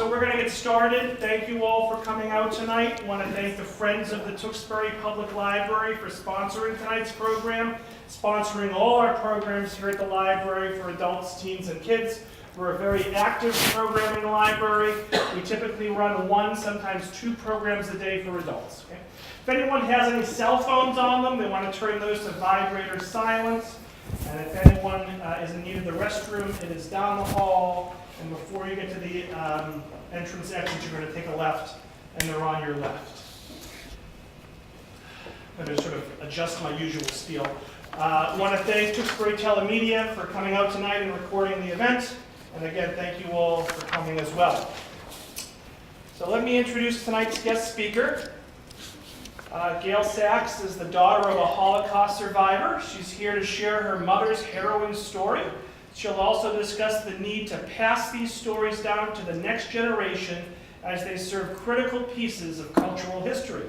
So we're going to get started. Thank you all for coming out tonight. I want to thank the Friends of the Tewksbury Public Library for sponsoring tonight's program, sponsoring all our programs here at the library for adults, teens, and kids. We're a very active programming library. We typically run one, sometimes two programs a day for adults. Okay? If anyone has any cell phones on them, they want to turn those to vibrate or silence. And if anyone is in need of the restroom, it is down the hall. And before you get to the entrance exit, you're going to take a left, and they're on your left. I'm going to sort of adjust my usual spiel. I want to thank Tewksbury Telemedia for coming out tonight and recording the event. And again, thank you all for coming as well. So let me introduce tonight's guest speaker. Gayle Sachs is the daughter of a Holocaust survivor. She's here to share her mother's harrowing story. She'll also discuss the need to pass these stories down to the next generation as they serve critical pieces of cultural history.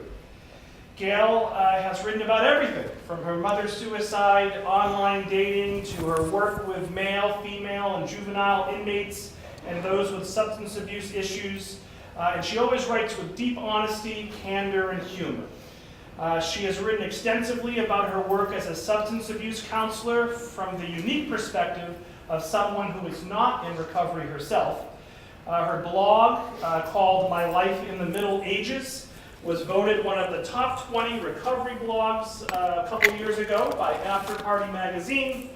Gayle has written about everything, from her mother's suicide, online dating, to her work with male, female, and juvenile inmates and those with substance abuse issues. And she always writes with deep honesty, candor, and humor. She has written extensively about her work as a substance abuse counselor from the unique perspective of someone who is not in recovery herself. Her blog, called My Life in the Middle Ages, was voted one of the top 20 recovery blogs a couple years ago by After Party magazine.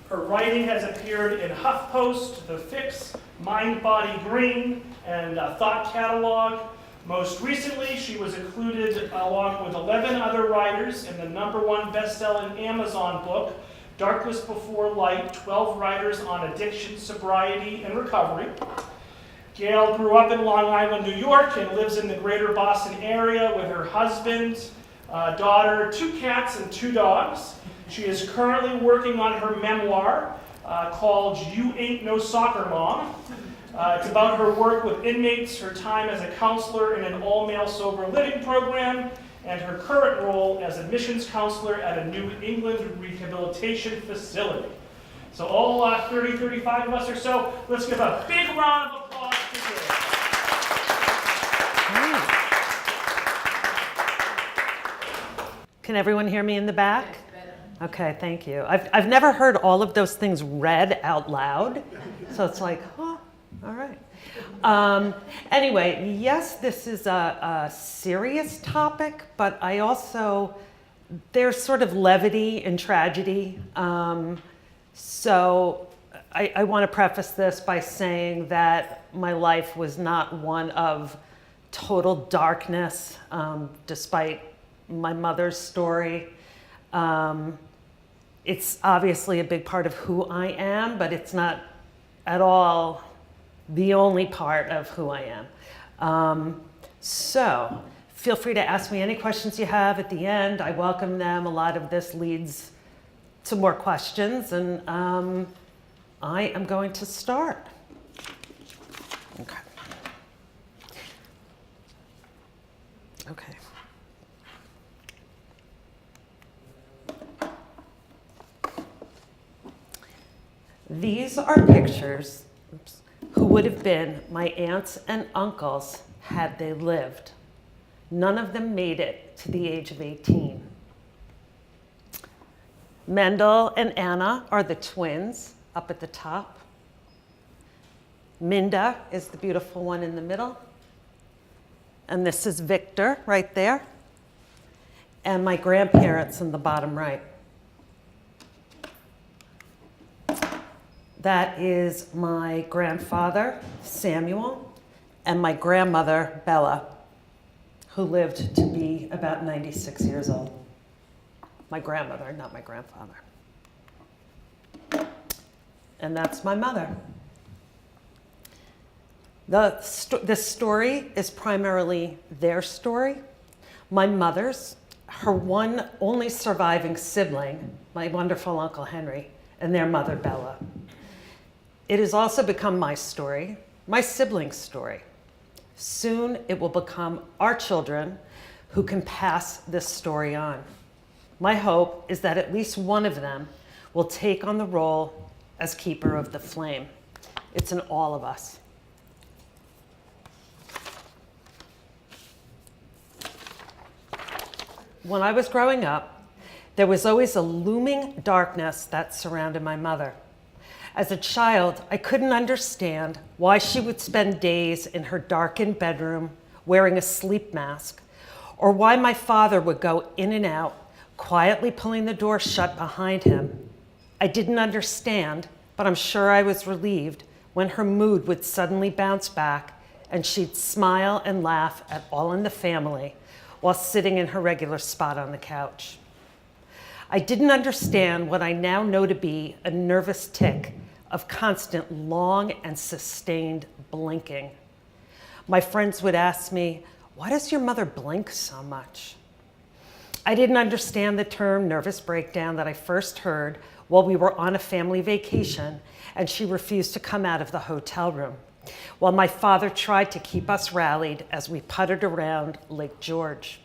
Her writing has appeared in HuffPost, The Fix, Mind Body Green, and Thought Catalog. Most recently, she was included along with 11 other writers in the #1 best-selling Amazon book, Darkness Before Light, 12 Writers on Addiction, Sobriety, and Recovery. Gayle grew up in Long Island, New York, and lives in the greater Boston area with her husband, daughter, 2 cats, and 2 dogs. She is currently working on her memoir called You Ain't No Soccer Mom. It's about her work with inmates, her time as a counselor in an all-male sober living program, and her current role as admissions counselor at a New England rehabilitation facility. So all 30, 35 of us or so, let's give a big round of applause to Gayle. Can everyone hear me in the back? Okay, thank you. I've never heard all of those things read out loud, so it's like, oh, all right. Anyway, yes, this is a serious topic, but I also, there's sort of levity in tragedy. So I want to preface this by saying that my life was not one of total darkness, despite my mother's story. It's obviously a big part of who I am, but it's not at all the only part of who I am. So feel free to ask me any questions you have at the end. I welcome them. A lot of this leads to more questions, and I am going to start. Okay. Okay. These are pictures, who would have been my aunts and uncles had they lived. None of them made it to the age of 18. Mendel and Anna are the twins up at the top. Minda is the beautiful one in the middle. And this is Victor right there. And my grandparents in the bottom right. That is my grandfather, Samuel, and my grandmother, Bella, who lived to be about 96 years old. My grandmother, not my grandfather. And that's my mother. This story is primarily their story. My mother's, her one only surviving sibling, my wonderful Uncle Henry, and their mother, Bella. It has also become my story, my siblings' story. Soon it will become our children who can pass this story on. My hope is that at least one of them will take on the role as keeper of the flame. It's in all of us. when I was growing up, there was always a looming darkness that surrounded my mother. As a child, I couldn't understand why she would spend days in her darkened bedroom wearing a sleep mask, or why my father would go in and out, quietly pulling the door shut behind him. I didn't understand, but I'm sure I was relieved when her mood would suddenly bounce back and she'd smile and laugh at all in the family while sitting in her regular spot on the couch. I didn't understand what I now know to be a nervous tic of constant long and sustained blinking. My friends would ask me, "Why does your mother blink so much?" I didn't understand the term nervous breakdown that I first heard while we were on a family vacation and she refused to come out of the hotel room, while my father tried to keep us rallied as we puttered around Lake George.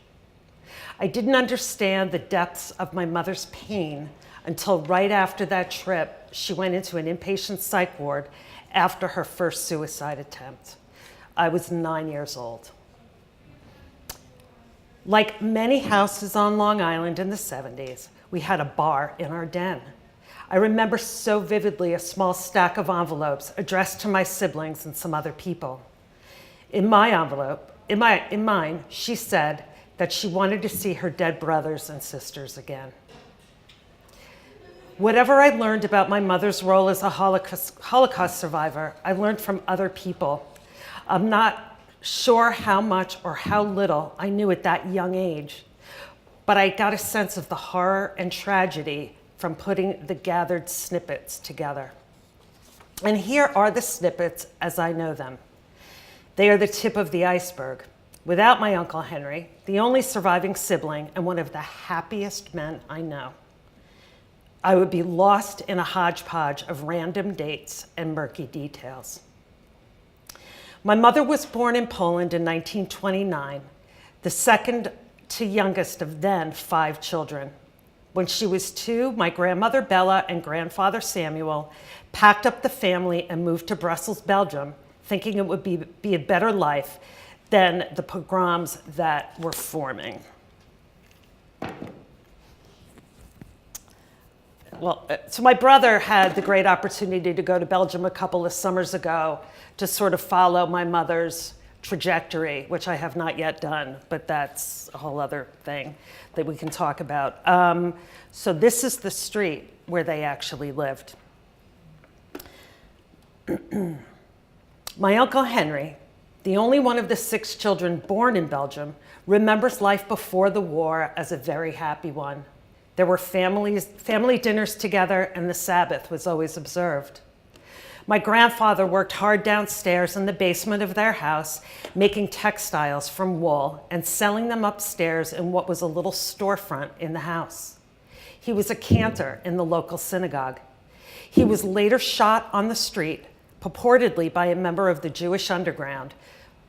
I didn't understand the depths of my mother's pain until right after that trip, she went into an inpatient psych ward after her first suicide attempt. I was 9 years old. Like many houses on Long Island in the 70s, we had a bar in our den. I remember so vividly a small stack of envelopes addressed to my siblings and some other people. In my envelope, in mine, she said that she wanted to see her dead brothers and sisters again. Whatever I learned about my mother's role as a Holocaust survivor, I learned from other people. I'm not sure how much or how little I knew at that young age, but I got a sense of the horror and tragedy from putting the gathered snippets together. And here are the snippets as I know them. They are the tip of the iceberg. Without my Uncle Henry, the only surviving sibling and one of the happiest men I know, I would be lost in a hodgepodge of random dates and murky details. My mother was born in Poland in 1929, the second to youngest of then 5 children. When she was 2, my grandmother Bella and grandfather Samuel packed up the family and moved to Brussels, Belgium, thinking it would be a better life than the pogroms that were forming. So my brother had the great opportunity to go to Belgium a couple of summers ago to sort of follow my mother's trajectory, which I have not yet done, but that's a whole other thing that we can talk about. So this is the street where they actually lived. My Uncle Henry, the only one of the 6 children born in Belgium, remembers life before the war as a very happy one. There were family dinners together, and the Sabbath was always observed. My grandfather worked hard downstairs in the basement of their house, making textiles from wool and selling them upstairs in what was a little storefront in the house. He was a cantor in the local synagogue. He was later shot on the street, purportedly by a member of the Jewish underground,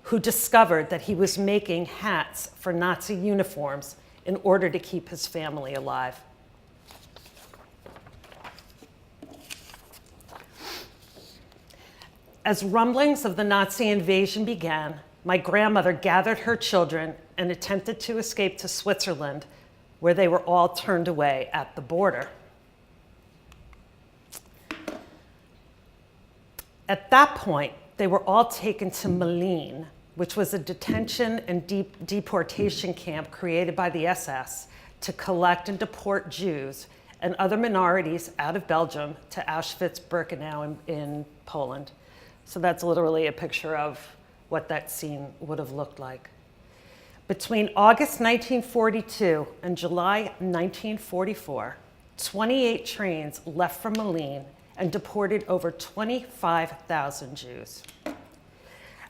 who discovered that he was making hats for Nazi uniforms in order to keep his family alive. As rumblings of the Nazi invasion began, my grandmother gathered her children and attempted to escape to Switzerland, where they were all turned away at the border. At that point, they were all taken to Malines, which was a detention and deportation camp created by the SS to collect and deport Jews and other minorities out of Belgium to Auschwitz-Birkenau in Poland. So that's literally a picture of what that scene would have looked like. Between August 1942 and July 1944, 28 trains left from Malines and deported over 25,000 Jews.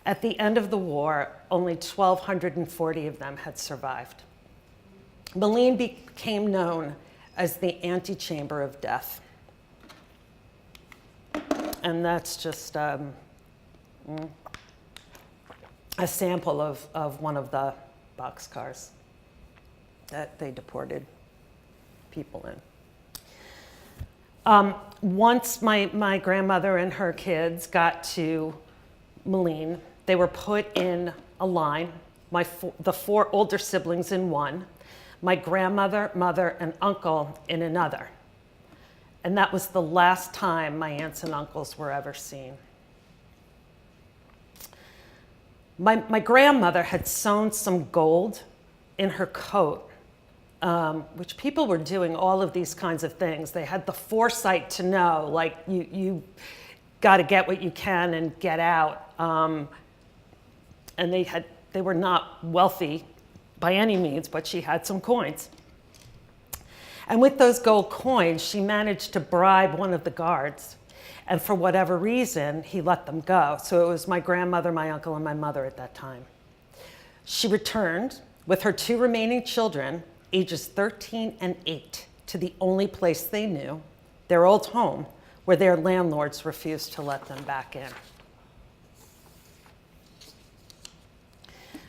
At the end of the war, only 1,240 of them had survived. Malines became known as the antechamber of death. And that's just a sample of one of the boxcars that they deported people in. Once my grandmother and her kids got to Malines, they were put in a line, the 4 older siblings in one, my grandmother, mother, and uncle in another. And that was the last time my aunts and uncles were ever seen. My grandmother had sewn some gold in her coat, which people were doing all of these kinds of things. They had the foresight to know, like, you got to get what you can and get out. And they were not wealthy by any means, but she had some coins. And with those gold coins, she managed to bribe one of the guards. And for whatever reason, he let them go. So it was my grandmother, my uncle, and my mother at that time. She returned with her 2 remaining children, ages 13 and 8, to the only place they knew, their old home, where their landlords refused to let them back in.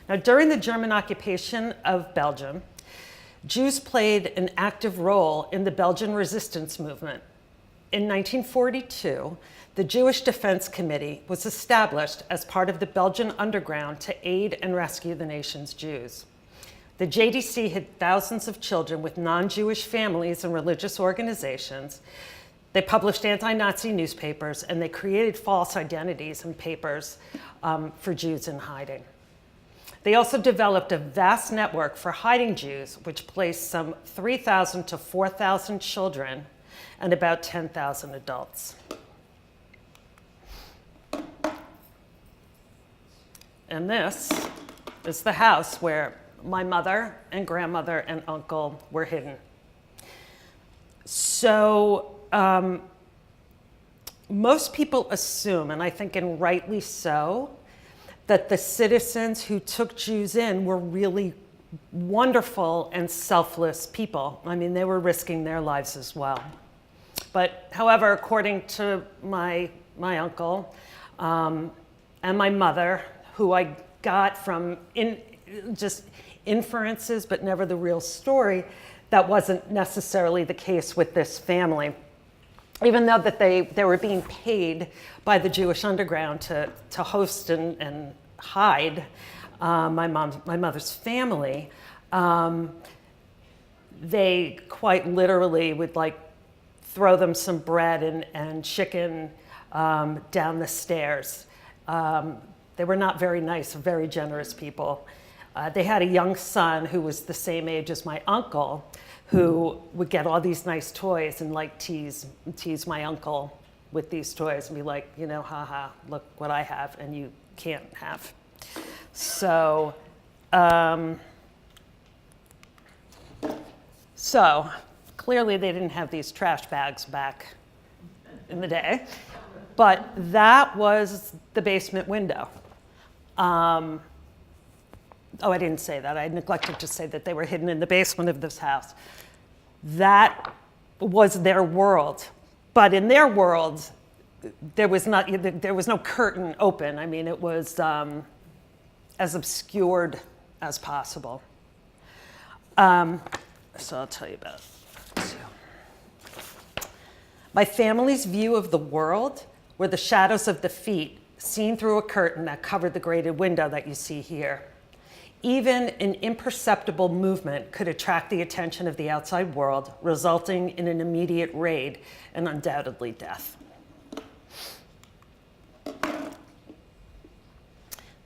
Now, during the German occupation of Belgium, Jews played an active role in the Belgian resistance movement. In 1942, the Jewish Defense Committee was established as part of the Belgian underground to aid and rescue the nation's Jews. The JDC hid thousands of children with non-Jewish families and religious organizations. They published anti-Nazi newspapers, and they created false identities and papers for Jews in hiding. They also developed a vast network for hiding Jews, which placed some 3,000 to 4,000 children and about 10,000 adults. And this is the house where my mother and grandmother and uncle were hidden. So most people assume, and I think and rightly so, that the citizens who took Jews in were really wonderful and selfless people. I mean, they were risking their lives as well. But however, according to my uncle and my mother, who I got from just inferences but never the real story, that wasn't necessarily the case with this family. Even though that they were being paid by the Jewish underground to host and hide my mother's family, they quite literally would throw them some bread and chicken down the stairs. They were not very nice, very generous people. They had a young son who was the same age as my uncle, who would get all these nice toys and tease my uncle with these toys and be like, haha, look what I have and you can't have. So clearly they didn't have these trash bags back in the day, but that was the basement window. I didn't say that. I neglected to say that they were hidden in the basement of this house. That was their world. But in their world, there was no curtain open. I mean, it was as obscured as possible. So I'll tell you about it. My family's view of the world were the shadows of the feet seen through a curtain that covered the grated window that you see here. Even an imperceptible movement could attract the attention of the outside world, resulting in an immediate raid and undoubtedly death.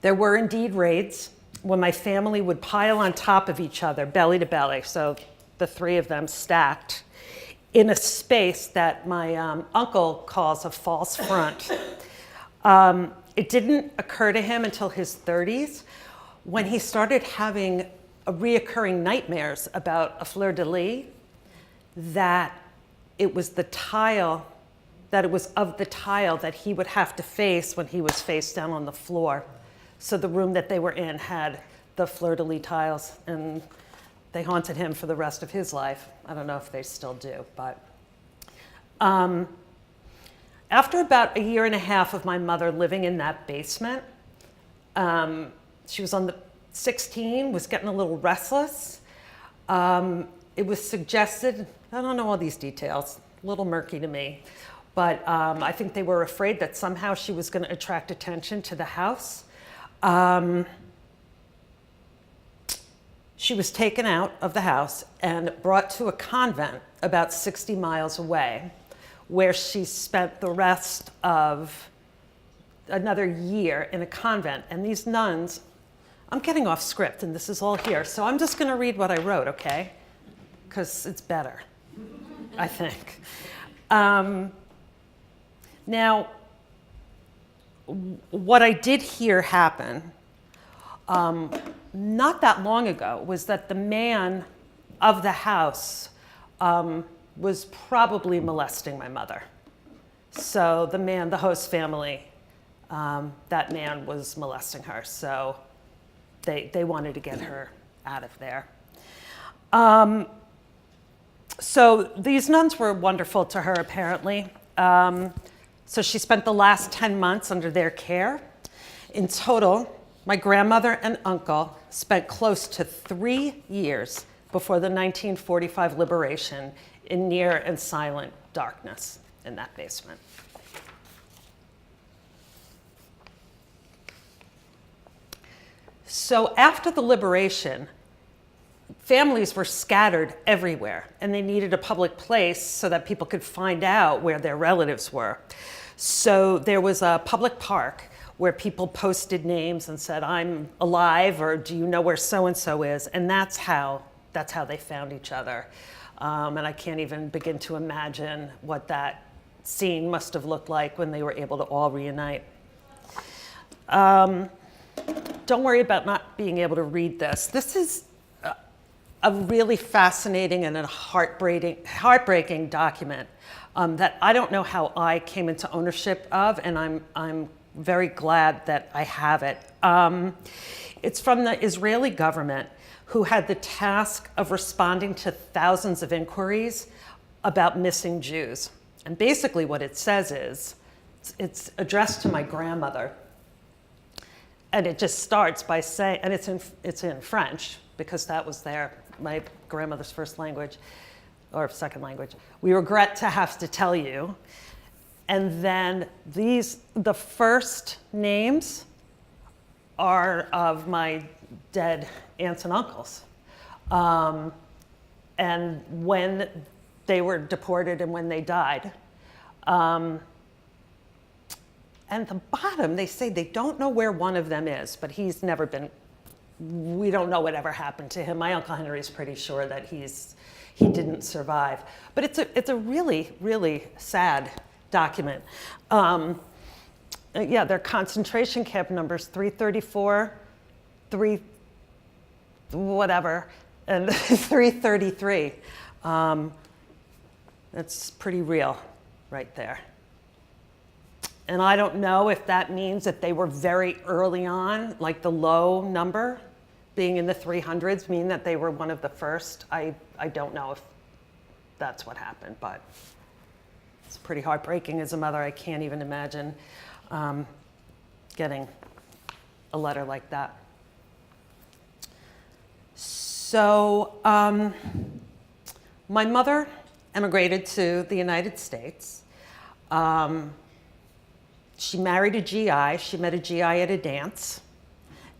There were indeed raids when my family would pile on top of each other, belly to belly, so the 3 of them stacked, in a space that my uncle calls a false front. It didn't occur to him until his 30s, when he started having reoccurring nightmares about a fleur-de-lis, that it was of the tile that he would have to face when he was face down on the floor. So the room that they were in had the fleur-de-lis tiles, and they haunted him for the rest of his life. I don't know if they still do, but. After about 1.5 years of my mother living in that basement, she was on the 16, was getting a little restless. It was suggested, I don't know all these details, a little murky to me, but I think they were afraid that somehow she was going to attract attention to the house. she was taken out of the house and brought to a convent about 60 miles away, where she spent the rest of another year in a convent. And these nuns, I'm getting off script and this is all here, so I'm just gonna read what I wrote, okay? Because it's better, I think. Now, what I did hear happen not that long ago was that the man of the house was probably molesting my mother. So the man, the host family, that man was molesting her. So they wanted to get her out of there. So these nuns were wonderful to her, apparently. So she spent the last 10 months under their care. In total, my grandmother and uncle spent close to 3 years before the 1945 liberation in near and silent darkness in that basement. So after the liberation, families were scattered everywhere, and they needed a public place so that people could find out where their relatives were. So there was a public park where people posted names and said, "I'm alive," or "Do you know where so-and-so is?" And that's how they found each other. And I can't even begin to imagine what that scene must have looked like when they were able to all reunite. Don't worry about not being able to read this. This is a really fascinating and a heartbreaking document that I don't know how I came into ownership of, and I'm very glad that I have it. It's from the Israeli government, who had the task of responding to thousands of inquiries about missing Jews. And basically what it says is, it's addressed to my grandmother. And it just starts by saying, and it's in French, because that was my grandmother's first language, or second language. "We regret to have to tell you." And then the first names are of my dead aunts and uncles. And when they were deported and when they died. And at the bottom, they say they don't know where one of them is, but he's never been, we don't know whatever happened to him. My Uncle Henry is pretty sure that he didn't survive. But it's a really, really sad document. Yeah, their concentration camp numbers, 334, whatever, and 333. That's pretty real right there. And I don't know if that means that they were very early on, like the low number, being in the 300s, mean that they were one of the first. I don't know if that's what happened, but it's pretty heartbreaking as a mother. I can't even imagine getting a letter like that. So my mother emigrated to the United States. She married a GI. She met a GI at a dance.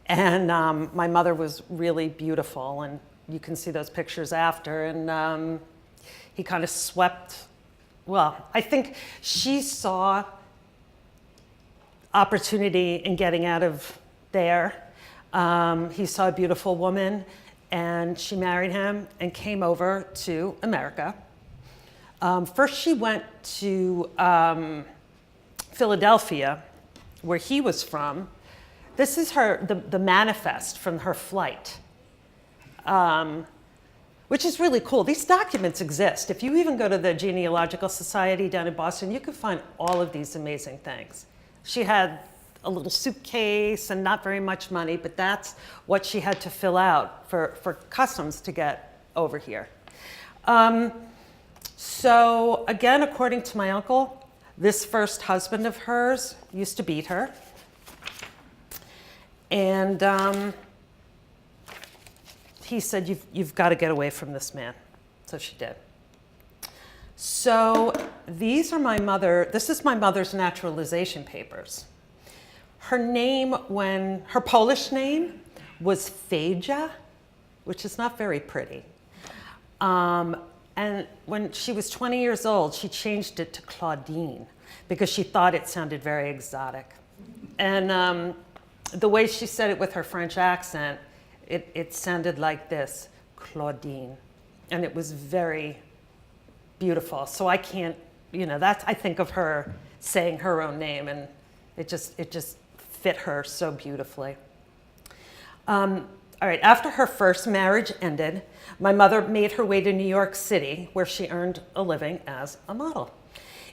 And my mother was really beautiful. And you can see those pictures after. And he kind of swept, well, I think she saw opportunity in getting out of there. He saw a beautiful woman, and she married him and came over to America. First, she went to Philadelphia, where he was from. This is the manifest from her flight, which is really cool. These documents exist. If you even go to the Genealogical Society down in Boston, you can find all of these amazing things. She had a little suitcase and not very much money, but that's what she had to fill out for customs to get over here. So again, according to my uncle, this first husband of hers used to beat her. And he said, you've got to get away from this man. So she did. So this is my mother's naturalization papers. Her name, her Polish name was Feja, which is not very pretty. And when she was 20 years old, she changed it to Claudine because she thought it sounded very exotic. And the way she said it with her French accent, it sounded like this, Claudine. And it was very beautiful. So I can't, I think of her saying her own name, and it just fit her so beautifully. All right, after her first marriage ended, my mother made her way to New York City, where she earned a living as a model.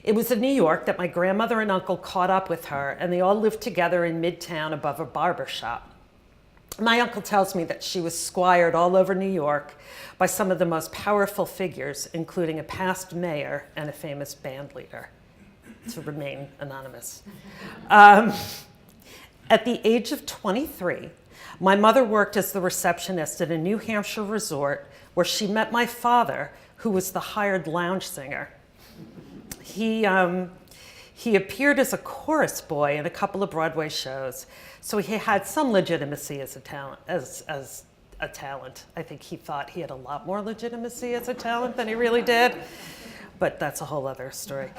It was in New York that my grandmother and uncle caught up with her, and they all lived together in Midtown above a barber shop. My uncle tells me that she was squired all over New York by some of the most powerful figures, including a past mayor and a famous band leader, to remain anonymous. At the age of 23, my mother worked as the receptionist at a New Hampshire resort where she met my father, who was the hired lounge singer. He appeared as a chorus boy in a couple of Broadway shows, so he had some legitimacy as a talent. I think he thought he had a lot more legitimacy as a talent than he really did, but that's a whole other story.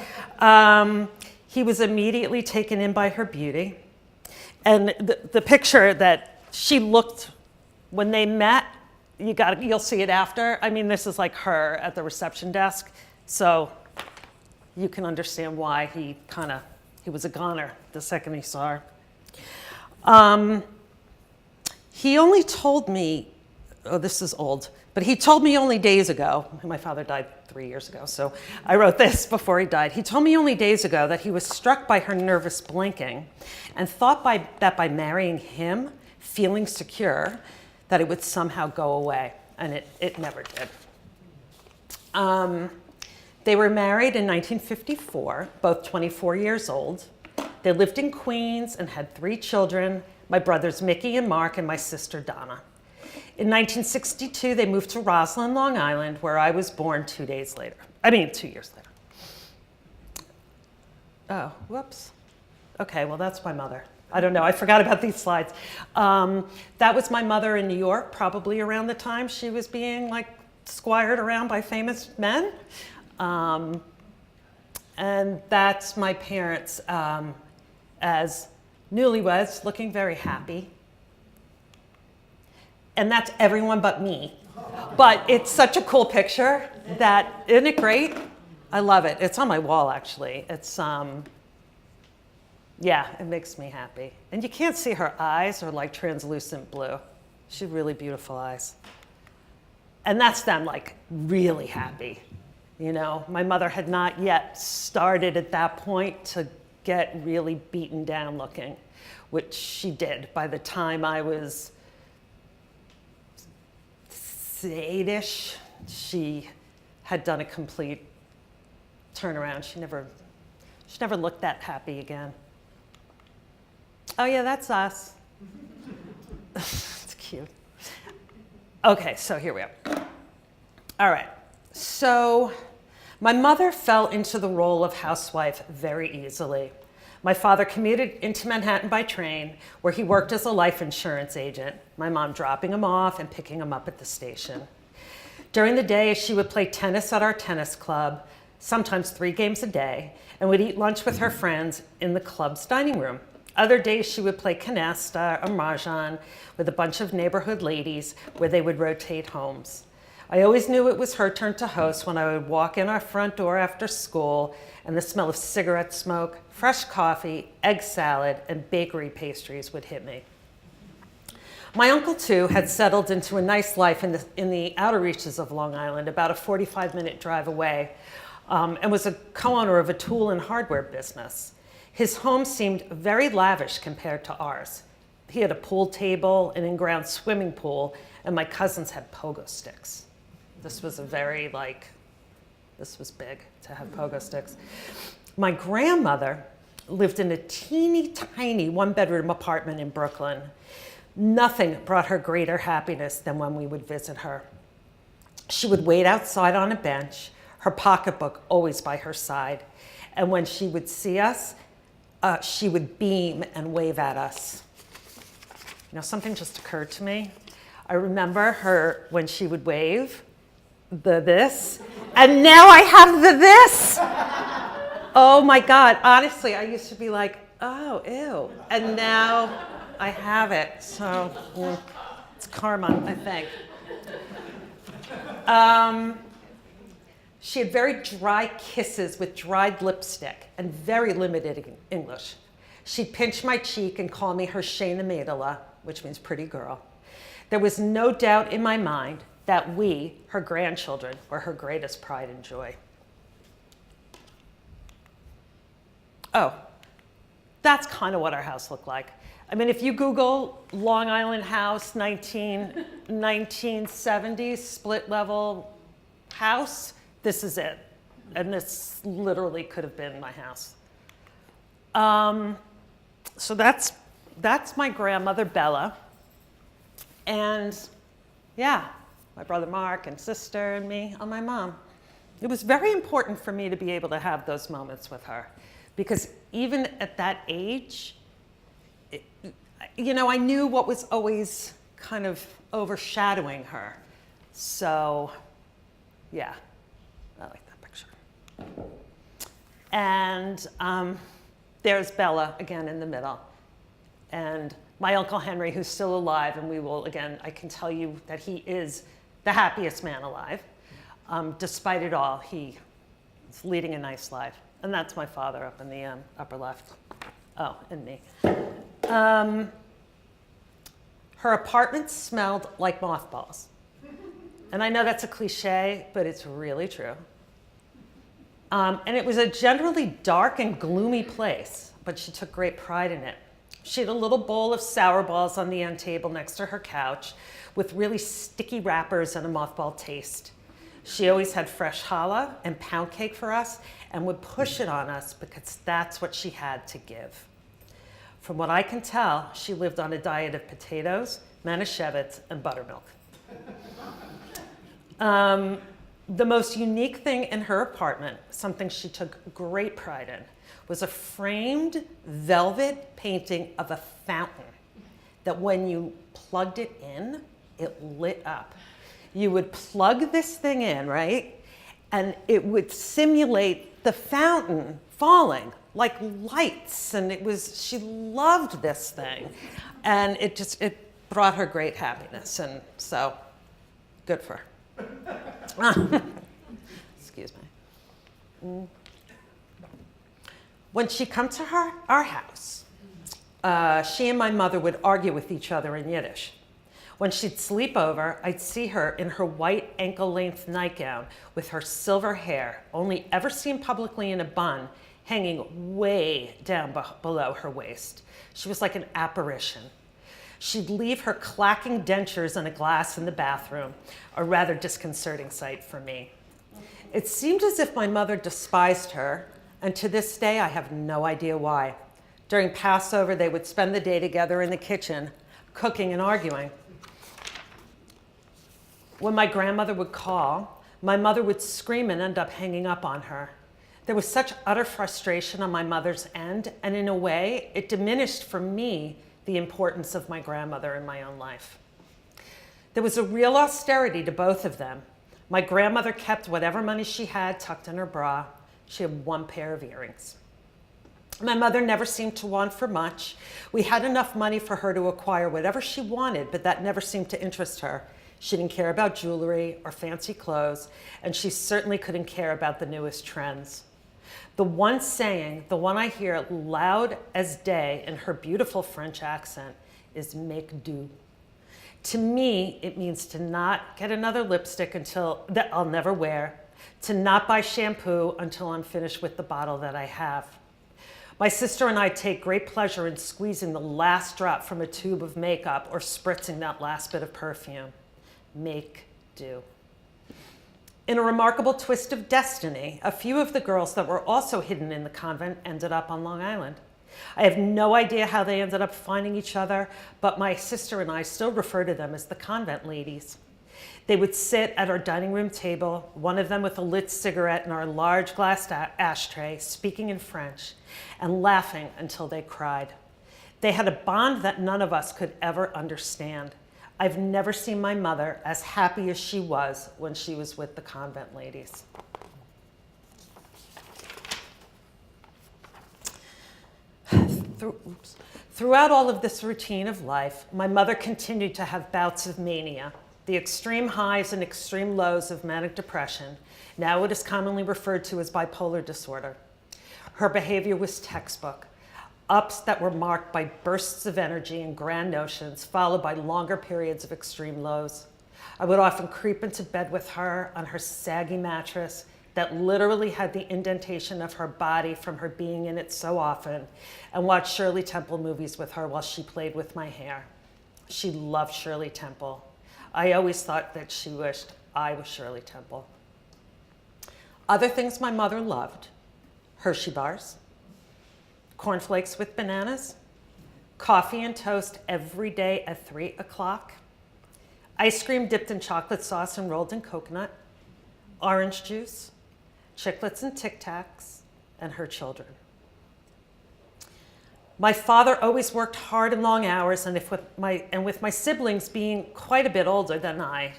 He was immediately taken in by her beauty, and the picture that she looked when they met, you'll see it after. I mean, this is like her at the reception desk, so you can understand why he was a goner the second he saw her. He only told me, this is old, but he told me only days ago, my father died 3 years ago, so I wrote this before he died. He told me only days ago that he was struck by her nervous blinking and thought that by marrying him, feeling secure, that it would somehow go away, and it never did. They were married in 1954, both 24 years old. They lived in Queens and had 3 children, my brothers Mickey and Mark and my sister Donna. In 1962, they moved to Roslyn, Long Island, where I was born 2 years later. Oh, whoops. Okay, well, that's my mother. I don't know, I forgot about these slides. That was my mother in New York, probably around the time she was being squired around by famous men. And that's my parents as newlyweds, looking very happy. And that's everyone but me. But it's such a cool picture that, isn't it great? I love it. It's on my wall, actually. It's, yeah, it makes me happy. And you can't see her eyes are like translucent blue. She had really beautiful eyes. And that's them really happy. My mother had not yet started at that point to get really beaten down looking, which she did by the time I was 8-ish. She had done a complete turnaround. She never looked that happy again. Oh yeah, that's us. It's cute. Okay, so here we are. All right, so my mother fell into the role of housewife very easily. My father commuted into Manhattan by train, where he worked as a life insurance agent, my mom dropping him off and picking him up at the station. During the day, she would play tennis at our tennis club, sometimes 3 games a day, and would eat lunch with her friends in the club's dining room. Other days, she would play canasta or mahjong with a bunch of neighborhood ladies, where they would rotate homes. I always knew it was her turn to host when I would walk in our front door after school and the smell of cigarette smoke, fresh coffee, egg salad, and bakery pastries would hit me. My uncle, too, had settled into a nice life in the outer reaches of Long Island, about a 45-minute drive away, and was a co-owner of a tool and hardware business. His home seemed very lavish compared to ours. He had a pool table, an in-ground swimming pool, and my cousins had pogo sticks. This was this was big to have pogo sticks. My grandmother lived in a teeny tiny 1-bedroom apartment in Brooklyn. Nothing brought her greater happiness than when we would visit her. She would wait outside on a bench, her pocketbook always by her side. And when she would see us, she would beam and wave at us. Something just occurred to me. I remember her when she would wave the this, and now I have the this. Oh my God, honestly, I used to be like, oh, ew. And now I have it, so it's karma, I think. She had very dry kisses with dried lipstick and very limited English. She'd pinch my cheek and call me her Shayna Maidala, which means pretty girl. There was no doubt in my mind that we, her grandchildren, were her greatest pride and joy. Oh, that's kind of what our house looked like. I mean, if you Google Long Island house, 1970s, split level house, this is it. And this literally could have been my house. So that's my grandmother, Bella. And yeah, my brother Mark and sister and me on my mom. It was very important for me to be able to have those moments with her, because even at that age, I knew what was always kind of overshadowing her. So yeah, I like that picture. And there's Bella again in the middle. And my Uncle Henry, who's still alive, and I can tell you that he is the happiest man alive. Despite it all, he is leading a nice life. And that's my father up in the upper left. Oh, and me. Her apartment smelled like mothballs. And I know that's a cliche, but it's really true. And it was a generally dark and gloomy place, but she took great pride in it. She had a little bowl of sour balls on the end table next to her couch with really sticky wrappers and a mothball taste. She always had fresh challah and pound cake for us and would push it on us because that's what she had to give. From what I can tell, she lived on a diet of potatoes, manischewitz, and buttermilk. The most unique thing in her apartment, something she took great pride in, was a framed velvet painting of a fountain that when you plugged it in, it lit up. You would plug this thing in, right? And it would simulate the fountain falling like lights. And she loved this thing. And it brought her great happiness. And so, good for her. Excuse me. When she'd come to our house, she and my mother would argue with each other in Yiddish. When she'd sleep over, I'd see her in her white ankle-length nightgown with her silver hair, only ever seen publicly in a bun, hanging way down below her waist. She was like an apparition. She'd leave her clacking dentures in a glass in the bathroom, a rather disconcerting sight for me. It seemed as if my mother despised her, and to this day, I have no idea why. During Passover, they would spend the day together in the kitchen, cooking and arguing. When my grandmother would call, my mother would scream and end up hanging up on her. There was such utter frustration on my mother's end, and in a way, it diminished for me the importance of my grandmother in my own life. There was a real austerity to both of them. My grandmother kept whatever money she had tucked in her bra. She had one pair of earrings. My mother never seemed to want for much. We had enough money for her to acquire whatever she wanted, but that never seemed to interest her. She didn't care about jewelry or fancy clothes, and she certainly couldn't care about the newest trends. The one saying, the one I hear loud as day in her beautiful French accent, is make do. To me, it means to not get another lipstick that I'll never wear, to not buy shampoo until I'm finished with the bottle that I have. My sister and I take great pleasure in squeezing the last drop from a tube of makeup or spritzing that last bit of perfume. Make do. In a remarkable twist of destiny, a few of the girls that were also hidden in the convent ended up on Long Island. I have no idea how they ended up finding each other, but my sister and I still refer to them as the convent ladies. They would sit at our dining room table, one of them with a lit cigarette in our large glass ashtray, speaking in French, and laughing until they cried. They had a bond that none of us could ever understand. I've never seen my mother as happy as she was when she was with the convent ladies. Throughout all of this routine of life, my mother continued to have bouts of mania, the extreme highs and extreme lows of manic depression. Now it is commonly referred to as bipolar disorder. Her behavior was textbook. Ups that were marked by bursts of energy and grand notions, followed by longer periods of extreme lows. I would often creep into bed with her on her saggy mattress that literally had the indentation of her body from her being in it so often, and watch Shirley Temple movies with her while she played with my hair. She loved Shirley Temple. I always thought that she wished I was Shirley Temple. Other things my mother loved: Hershey bars, cornflakes with bananas, coffee and toast every day at 3 o'clock, ice cream dipped in chocolate sauce and rolled in coconut, orange juice, chiclets and Tic Tacs, and her children. My father always worked hard and long hours, and with my siblings being quite a bit older than I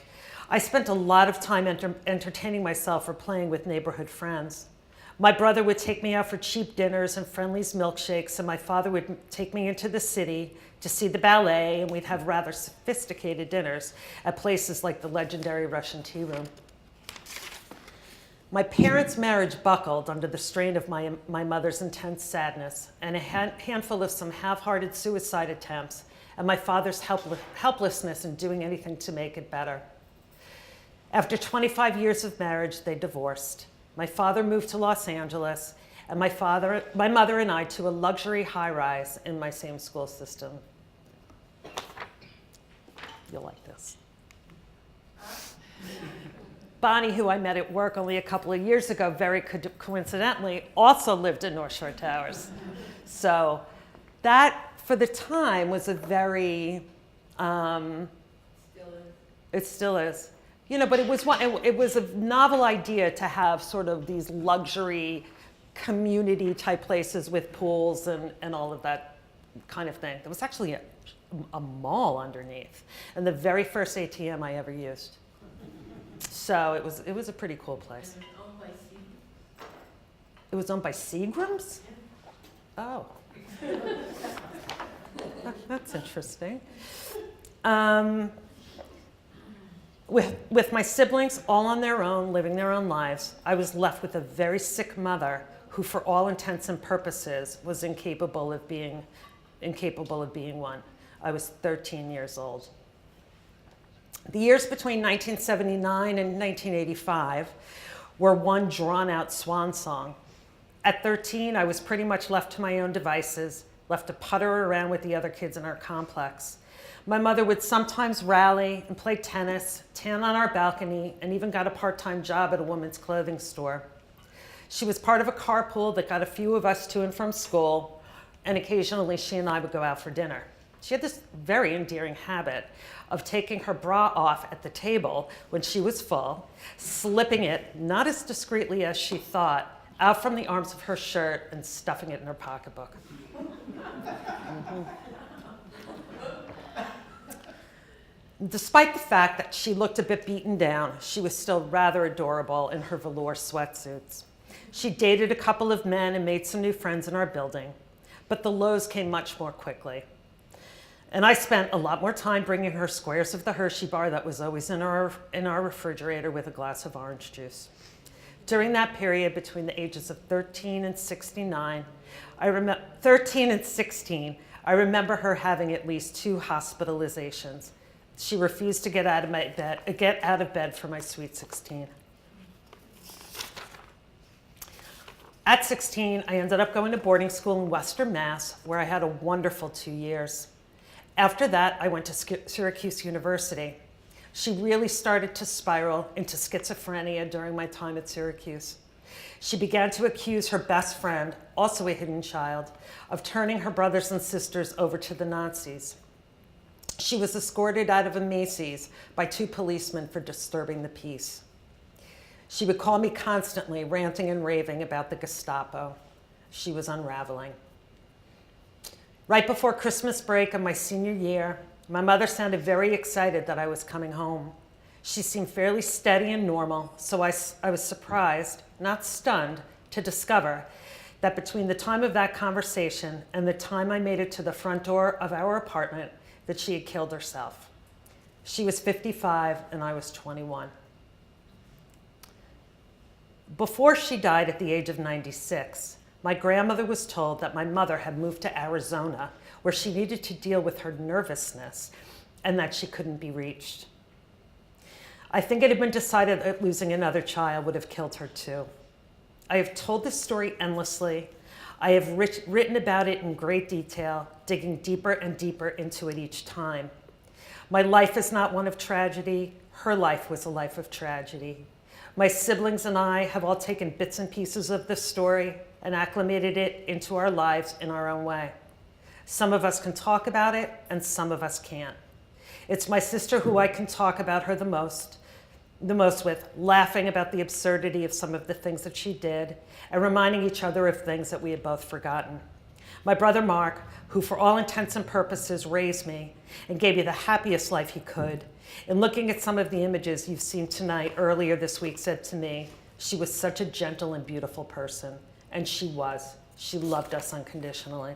spent a lot of time entertaining myself or playing with neighborhood friends. My brother would take me out for cheap dinners and Friendly's milkshakes, and my father would take me into the city to see the ballet, and we'd have rather sophisticated dinners at places like the legendary Russian Tea Room. My parents' marriage buckled under the strain of my mother's intense sadness and a handful of some half-hearted suicide attempts, and my father's helplessness in doing anything to make it better. After 25 years of marriage, they divorced. My father moved to Los Angeles, and my mother and I to a luxury high-rise in my same school system. You'll like this. Bonnie, who I met at work only a couple of years ago, very coincidentally, also lived in North Shore Towers. So that, for the time, was a very, it still is. You know, but it was a novel idea to have sort of these luxury community type places with pools and all of that kind of thing. There was actually a mall underneath, and the very first ATM I ever used. So it was a pretty cool place. It was owned by Seagram's? Oh. That's interesting. With my siblings all on their own, living their own lives, I was left with a very sick mother who, for all intents and purposes, was incapable of being one. I was 13 years old. The years between 1979 and 1985 were one drawn-out swan song. At 13, I was pretty much left to my own devices, left to putter around with the other kids in our complex. My mother would sometimes rally and play tennis, tan on our balcony, and even got a part-time job at a women's clothing store. She was part of a carpool that got a few of us to and from school, and occasionally she and I would go out for dinner. She had this very endearing habit of taking her bra off at the table when she was full, slipping it, not as discreetly as she thought, out from the arms of her shirt and stuffing it in her pocketbook. Despite the fact that she looked a bit beaten down, she was still rather adorable in her velour sweatsuits. She dated a couple of men and made some new friends in our building, but the lows came much more quickly. And I spent a lot more time bringing her squares of the Hershey bar that was always in our refrigerator with a glass of orange juice. During that period between the ages of 13 and 16, I remember her having at least 2 hospitalizations. She refused to get out of bed for my sweet 16. At 16, I ended up going to boarding school in Western Mass, where I had a wonderful 2 years. After that, I went to Syracuse University. She really started to spiral into schizophrenia during my time at Syracuse. She began to accuse her best friend, also a hidden child, of turning her brothers and sisters over to the Nazis. She was escorted out of a Macy's by 2 policemen for disturbing the peace. She would call me constantly, ranting and raving about the Gestapo. She was unraveling. Right before Christmas break of my senior year, My mother sounded very excited that I was coming home. She seemed fairly steady and normal, so I was surprised, not stunned, to discover that between the time of that conversation and the time I made it to the front door of our apartment, that she had killed herself. She was 55 and I was 21. Before she died at the age of 96, my grandmother was told that my mother had moved to Arizona, where she needed to deal with her nervousness and that she couldn't be reached. I think it had been decided that losing another child would have killed her too. I have told this story endlessly. I have written about it in great detail, digging deeper and deeper into it each time. My life is not one of tragedy. Her life was a life of tragedy. My siblings and I have all taken bits and pieces of this story and acclimated it into our lives in our own way. Some of us can talk about it and some of us can't. It's my sister who I can talk about her the most with, laughing about the absurdity of some of the things that she did and reminding each other of things that we had both forgotten. My brother Mark, who for all intents and purposes raised me and gave me the happiest life he could, in looking at some of the images you've seen tonight, earlier this week, said to me, she was such a gentle and beautiful person. And she was. She loved us unconditionally.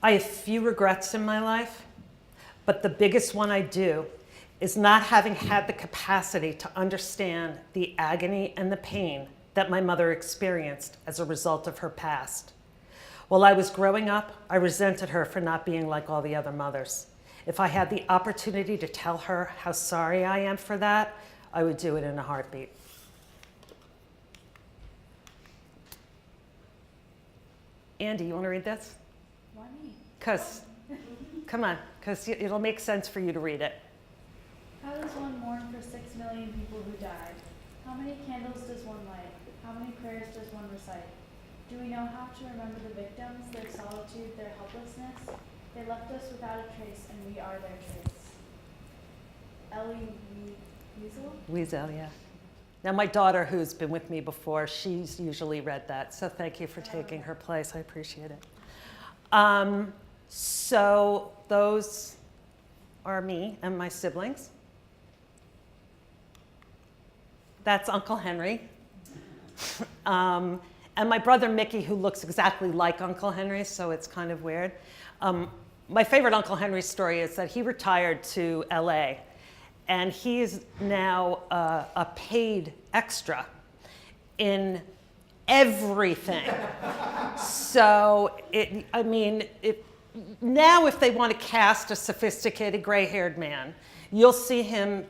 I have few regrets in my life, but the biggest one I do is not having had the capacity to understand the agony and the pain that my mother experienced as a result of her past. While I was growing up, I resented her for not being like all the other mothers. If I had the opportunity to tell her how sorry I am for that, I would do it in a heartbeat. Andy, you want to read this? Why me? Because, come on, because it'll make sense for you to read it. How does one mourn for 6 million people who died? How many candles does one light? How many prayers does one recite? Do we know how to remember the victims, their solitude, their helplessness? They left us without a trace, and we are their trace. Ellie Weasel? Weasel, yeah. Now my daughter, who's been with me before, she's usually read that, so thank you for taking her place. I appreciate it. So those are me and my siblings. That's Uncle Henry. And my brother Mickey, who looks exactly like Uncle Henry, so it's kind of weird. My favorite Uncle Henry story is that he retired to LA, and he is now a paid extra in everything. So, now if they want to cast a sophisticated gray-haired man, you'll see him.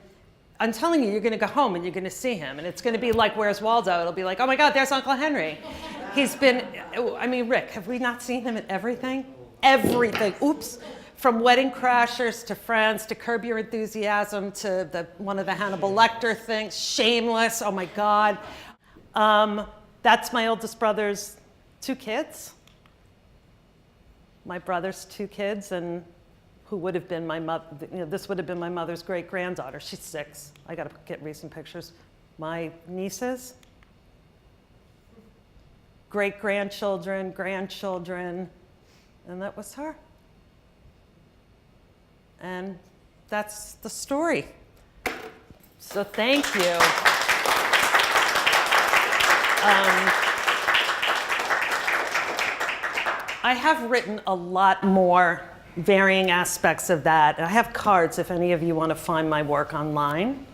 I'm telling you, you're going to go home and you're going to see him. And it's going to be like, Where's Waldo? It'll be like, oh my God, there's Uncle Henry. He's been, Rick, have we not seen him in everything? Everything. Oops. From Wedding Crashers to Friends to Curb Your Enthusiasm to one of the Hannibal Lecter things. Shameless. Oh my God. That's my oldest brother's 2 kids. My brother's 2 kids, and who would have been my mother, this would have been my mother's great-granddaughter. She's 6. I got to get recent pictures. My nieces, great-grandchildren, grandchildren, and that was her. And that's the story. So thank you. I have written a lot more varying aspects of that. I have cards if any of you want to find my work online.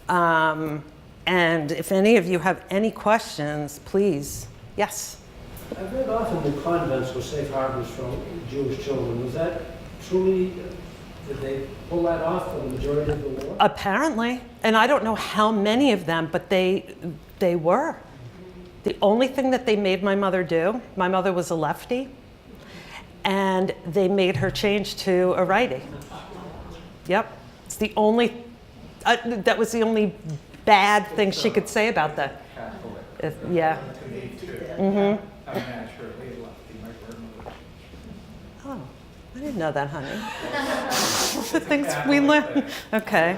And if any of you have any questions, please. Yes? I've read often the convents were safe harbors for Jewish children. Was that truly, did they pull that off for the majority of the war? Apparently. And I don't know how many of them, but they were. The only thing that they made my mother do, my mother was a lefty, and they made her change to a righty. Yep. It's the only, that was the only bad thing she could say about that. Yeah. To me too. Mm-hmm. I'm naturally lefty, my grandmother. Oh, I didn't know that, honey. The things we learn. Okay.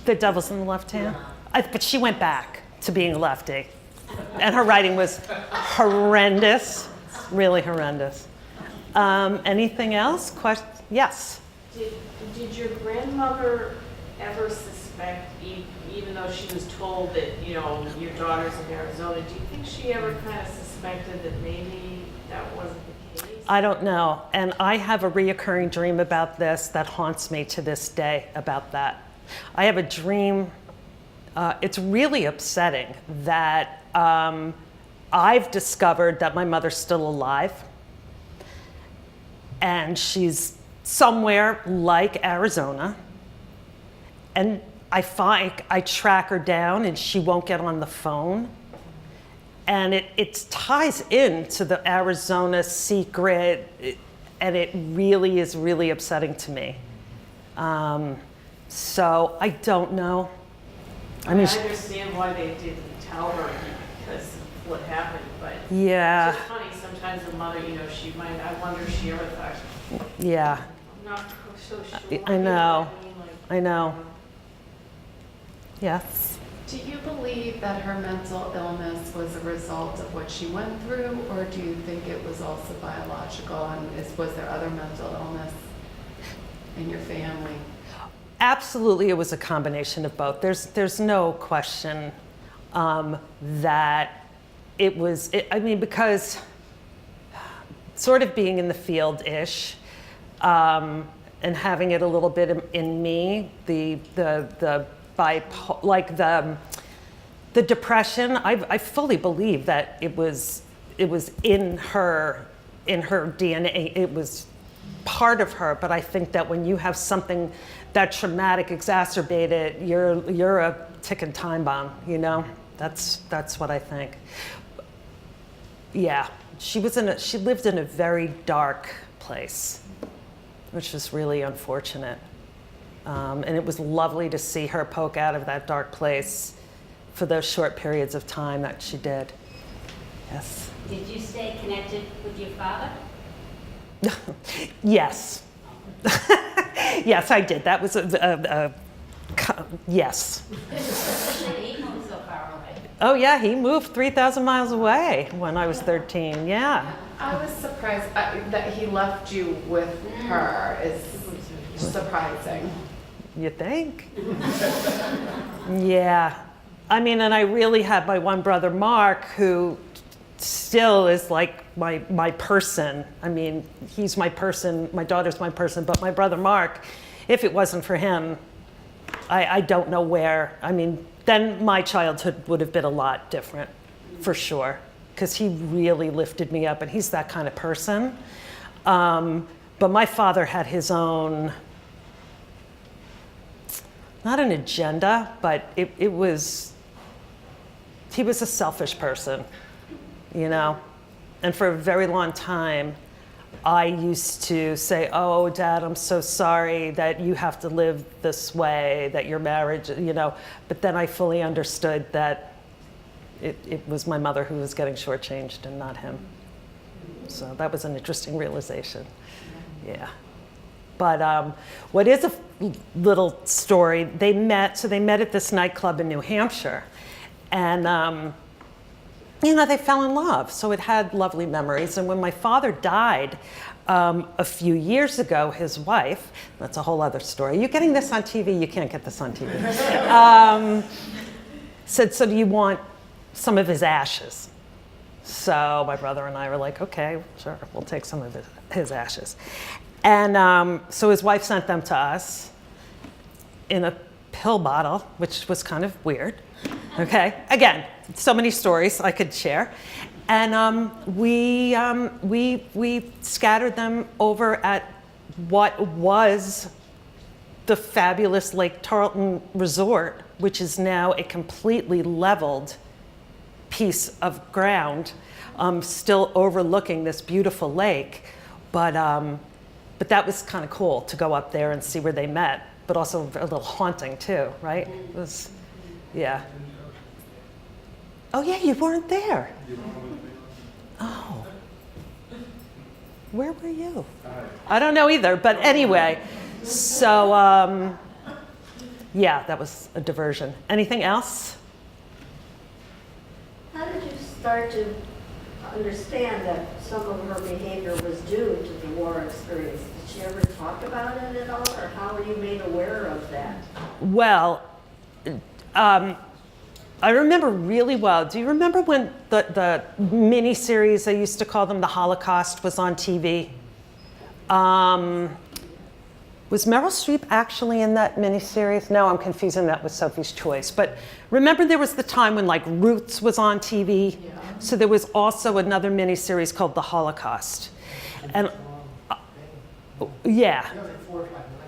The devil's in the left hand. But she went back to being a lefty. And her writing was horrendous, really horrendous. Anything else? Yes. Did your grandmother ever suspect, even though she was told that, you know, your daughter's in Arizona, do you think she ever kind of suspected that maybe that wasn't the case? I don't know. And I have a reoccurring dream about this that haunts me to this day about that. I have a dream, it's really upsetting that I've discovered that my mother's still alive and she's somewhere like Arizona, and I track her down and she won't get on the phone. And it ties into the Arizona secret, and it really is really upsetting to me. So I don't know. I mean, I understand why they didn't tell her because of what happened, but yeah, it's just funny, sometimes the mother, you know, I wonder if she ever thought, yeah, I'm not so sure. I know, I know. Yes. Do you believe that her mental illness was a result of what she went through, or do you think it was also biological, and was there other mental illness in your family? Absolutely, it was a combination of both. There's no question that it was, I mean, because sort of being in the field-ish and having it a little bit in me, the depression, I fully believe that it was in her DNA. It was part of her, but I think that when you have something that traumatic exacerbated, you're a ticking time bomb, you know? That's what I think. Yeah, she lived in a very dark place, which was really unfortunate. And it was lovely to see her poke out of that dark place for those short periods of time that she did. Yes. Did you stay connected with your father? Yes. Yes, I did. That was yes. He moved so far away. Oh yeah, he moved 3,000 miles away when I was 13. Yeah. I was surprised that he left you with her. Is surprising. You think? Yeah. I mean, and I really had my one brother, Mark, who still is like my person. I mean, he's my person, my daughter's my person, but my brother, Mark, if it wasn't for him, I don't know where. I mean, then my childhood would have been a lot different, for sure, because he really lifted me up, and he's that kind of person. But my father had his own, not an agenda, but he was a selfish person, you know? And for a very long time, I used to say, oh, Dad, I'm so sorry that you have to live this way, that your marriage, you know? But then I fully understood that it was my mother who was getting shortchanged and not him. So that was an interesting realization. Yeah. But what is a little story, they met at this nightclub in New Hampshire. And, you know, they fell in love. So it had lovely memories. And when my father died a few years ago, his wife, that's a whole other story. You're getting this on TV, you can't get this on TV. Said, so do you want some of his ashes? So my brother and I were like, okay, sure, we'll take some of his ashes. And so his wife sent them to us in a pill bottle, which was kind of weird. Okay, again, so many stories I could share. And we scattered them over at what was the fabulous Lake Tarleton Resort, which is now a completely leveled piece of ground, still overlooking this beautiful lake. But that was kind of cool to go up there and see where they met, but also a little haunting too, right? It was, yeah. Oh yeah, you weren't there. Oh. Where were you? I don't know either, but anyway. So, yeah, that was a diversion. Anything else? How did start to understand that some of her behavior was due to the war experience? Did she ever talk about it at all, or how were you made aware of that? Well, I remember really well. Do you remember when the mini-series, they used to call them, the Holocaust, was on TV? Was Meryl Streep actually in that miniseries? No, I'm confusing that with Sophie's Choice. But remember there was the time when like Roots was on TV? Yeah. So there was also another miniseries called The Holocaust. And yeah,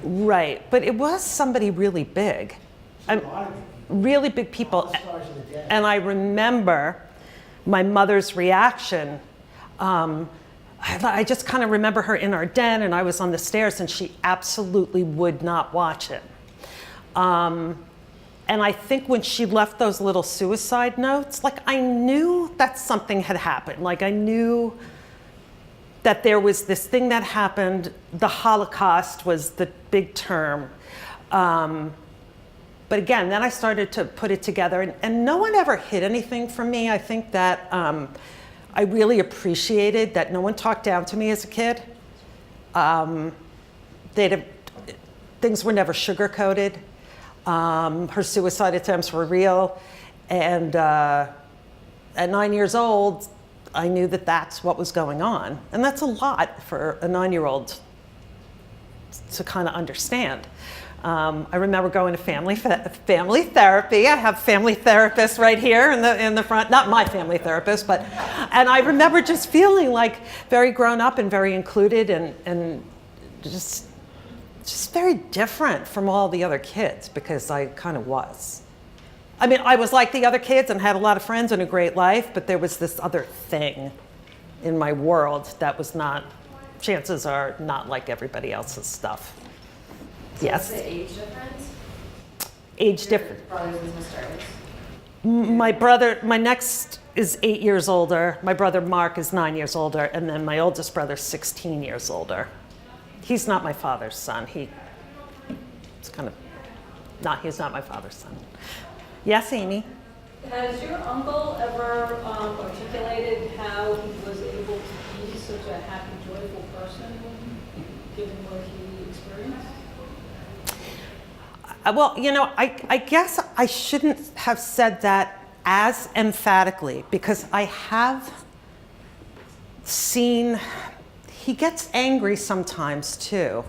right. But it was somebody really big. Really big people. And I remember my mother's reaction. I just kind of remember her in our den, and I was on the stairs, and she absolutely would not watch it. And I think when she left those little suicide notes, like I knew that something had happened. Like I knew that there was this thing that happened. The Holocaust was the big term. But again, then I started to put it together, and no one ever hid anything from me. I think that I really appreciated that no one talked down to me as a kid. Things were never sugar-coated. Her suicide attempts were real. And at 9 years old, I knew that that's what was going on. And that's a lot for a 9-year-old to kind of understand. I remember going to family therapy. I have family therapists right here in the front. Not my family therapist, but, and I remember just feeling like very grown up and very included and just very different from all the other kids, because I kind of was. I mean, I was like the other kids and had a lot of friends and a great life, but there was this other thing in my world that was not, chances are, not like everybody else's stuff. Yes. What's the age difference? Age difference. Brothers and sisters. My brother, my next is 8 years older. My brother Mark is 9 years older, and then my oldest brother's 16 years older. He's not my father's son. He's not my father's son. Yes, Amy? Has your uncle ever articulated how he was able to be such a happy, joyful person, given what he experienced? Well, you know, I guess I shouldn't have said that as emphatically, because I have seen, he gets angry sometimes too.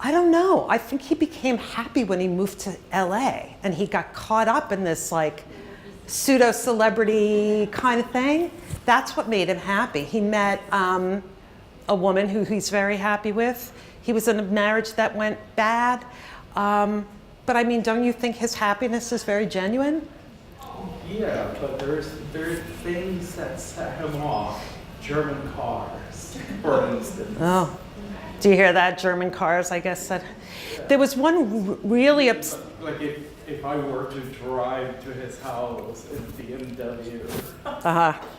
I don't know. I think he became happy when he moved to LA and he got caught up in this like pseudo-celebrity kind of thing. That's what made him happy. He met a woman who he's very happy with. He was in a marriage that went bad. But I mean, don't you think his happiness is very genuine? Yeah, but there's things that set him off. German cars, for instance. Oh, do you hear that? German cars, I guess. There was one really like if I were to drive to his house in BMW,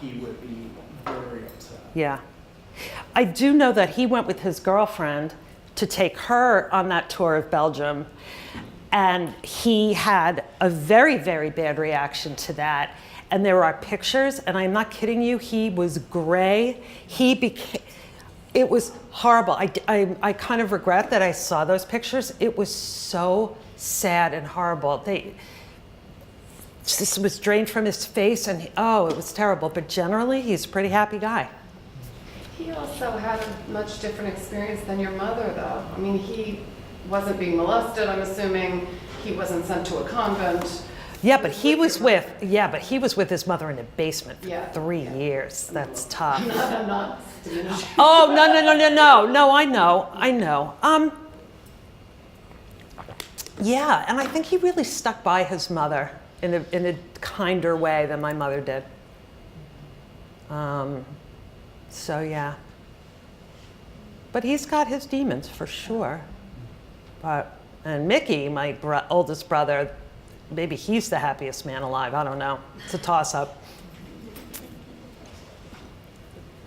he would be very upset. Yeah. I do know that he went with his girlfriend to take her on that tour of Belgium. And he had a very, very bad reaction to that. And there are pictures, and I'm not kidding you, he was gray. It was horrible. I kind of regret that I saw those pictures. It was so sad and horrible. This was drained from his face, and it was terrible. But generally, he's a pretty happy guy. He also had a much different experience than your mother, though. I mean, he wasn't being molested, I'm assuming. He wasn't sent to a convent. Yeah, but he was with his mother in a basement for 3 years. That's tough. I'm not. Oh, no, I know. Yeah, and I think he really stuck by his mother in a kinder way than my mother did. So yeah. But he's got his demons for sure. And Mickey, my oldest brother, maybe he's the happiest man alive. I don't know. It's a toss-up.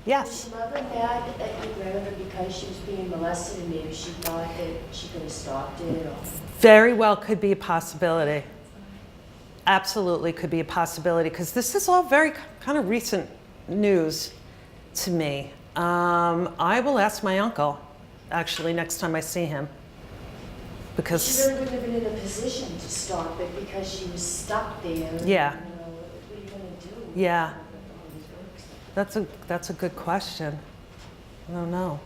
Yes? Was your mother mad at your grandmother because she was being molested and maybe she thought that she could have stopped it? Or? Very well could be a possibility. absolutely could be a possibility because this is all very kind of recent news to me. I will ask my uncle actually next time I see him She because really wouldn't have been in a position to stop it because she was stuck there. Yeah. You know, what are you gonna do? Yeah. All these works. that's a good question. I don't know.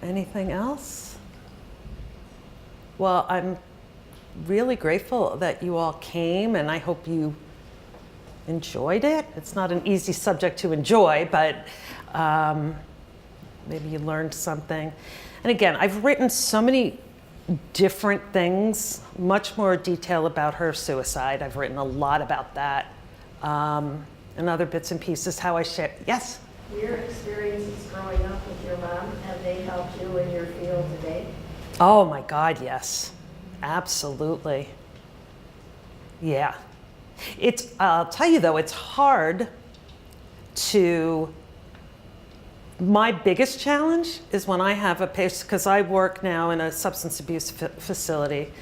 Anything else? Well, I'm really grateful that you all came, and I hope you enjoyed it. It's not an easy subject to enjoy, but maybe you learned something. And again, I've written so many different things, much more detail about her suicide. I've written a lot about that, and other bits and pieces, how I share. Yes? Your experiences growing up with your mom, have they helped you in your field today? Oh my God, yes. Absolutely. Yeah. I'll tell you though, it's hard my biggest challenge is when I have a patient, because I work now in a substance abuse facility,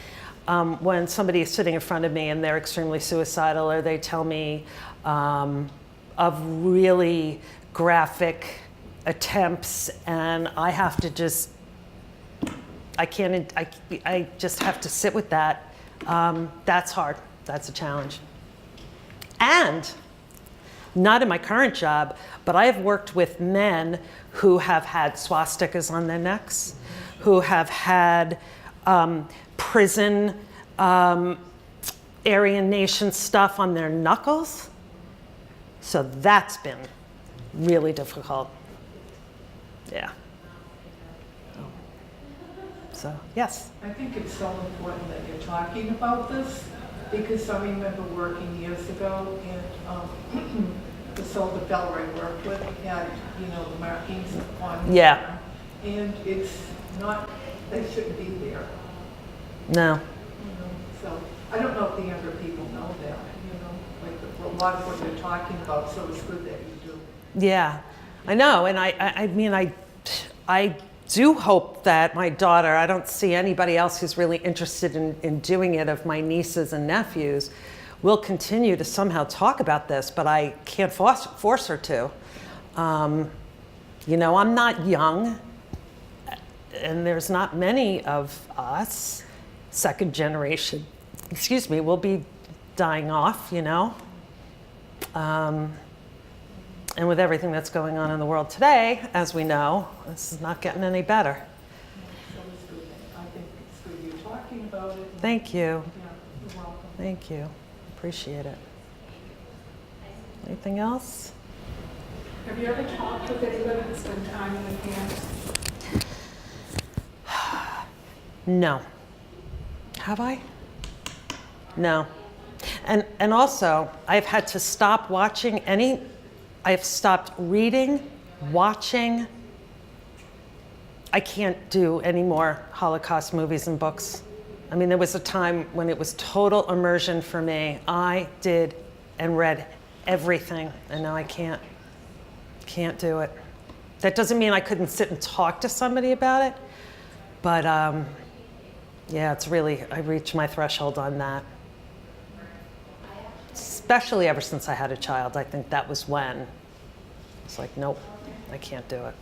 when somebody is sitting in front of me and they're extremely suicidal, or they tell me of really graphic attempts, and I have to just, I just have to sit with that. That's hard. That's a challenge. And not in my current job, but I have worked with men who have had swastikas on their necks, who have had prison Aryan Nation stuff on their knuckles. So that's been really difficult. Yeah. So, yes. I think it's so important that you're talking about this, because I remember working years ago and the soldier fellow I worked with had, the markings on his Yeah. arm, and it's not, they shouldn't be there. No. So I don't know if the younger people know that, like a lot of what you're talking about, so it's good that you do. Yeah, I know, and I mean, I do hope that my daughter, I don't see anybody else who's really interested in doing it, of my nieces and nephews, will continue to somehow talk about this, but I can't force her to. I'm not young, and there's not many of us, second generation, will be dying off, and with everything that's going on in the world today, as we know, this is not getting any better. So it's good. I think it's good you're talking about it. Thank you. Yeah, you're welcome. Thank you. Appreciate it. Anything else? Have you ever talked with anybody that's spent time in the camps? No. Have I? No. And also, I've had to stop watching I've stopped reading, watching. I can't do any more Holocaust movies and books. I mean, there was a time when it was total immersion for me. I did and read everything, and now I can't do it. That doesn't mean I couldn't sit and talk to somebody about it, but yeah, I reached my threshold on that. Especially ever since I had a child, I think that was when it's like, nope, I can't do it.